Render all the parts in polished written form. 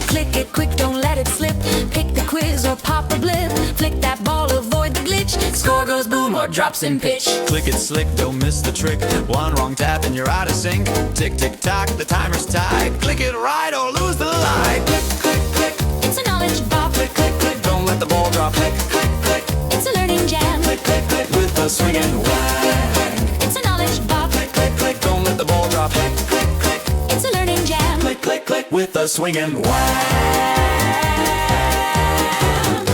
Click it quick, don't let it slip. Pick the quiz or pop a blip. Flick that ball, avoid the glitch. Score goes boom or drops in pitch. Click it slick, don't miss the trick. One wrong tap and you're out of sync. Tick, tick, tock, the timer's tied. Click it right or lose the light. Click, click, click. It's a knowledge bomb. Click, click, click, don't let the ball drop. Click, click, click. It's a learning jam. Click, click, click, with a swing and whack. It's a knowledge bomb. Click, click, click, don't let the ball drop. Click, click, click. It's a learning jam. Click, click, click, with a swing and whack.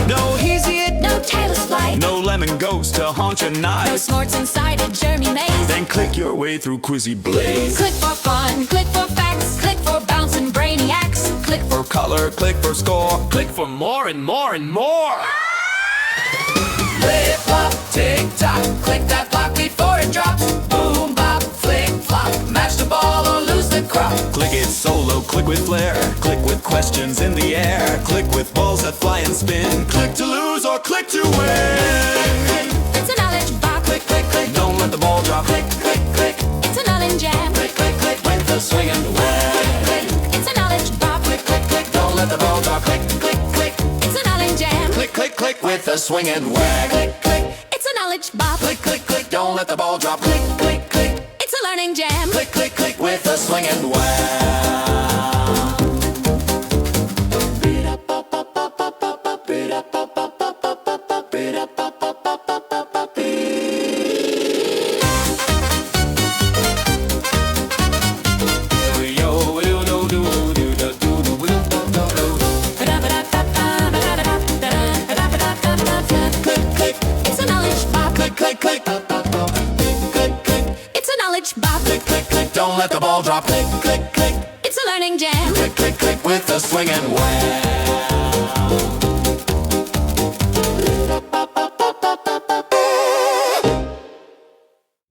No easy it, No tailor's flight. no lemon ghost to haunt your No night. snorts inside a journey maze. Then click your way through quizzy blaze. Click for fun, click for facts, click for bouncing brainiacs. Click for For color, click for score. Click for more and more and more. flip flop, tick tock. Click that block before it drops. Boom bop, flick flop. Match the ball or lose the crop. Click it solo, click with flair. Click with questions in the air. Click with balls that fly and spin. Click to lose or click to win. It's a knowledge bomb. Click, click, click, don't let the ball drop. Click, click, click. It's a knowledge jam. Click, click, click, with the swing and whack. It's a knowledge bomb. Click, click, click, don't let the ball drop. Click, click, click. It's a knowledge jam. Click, click, click, with the swing and whack. Click, click, It's a knowledge bomb. click, click, click, don't let the ball drop. Click, click, click. It's a learning jam. Click, click, click, with the swing and whack. It's a knowledge bomb. Click, click, click. Click, click. It's a knowledge bomb. Click, click, click, don't let the ball drop. Click, click, click. It's a learning jam. Click, click, click, with the swing and whack.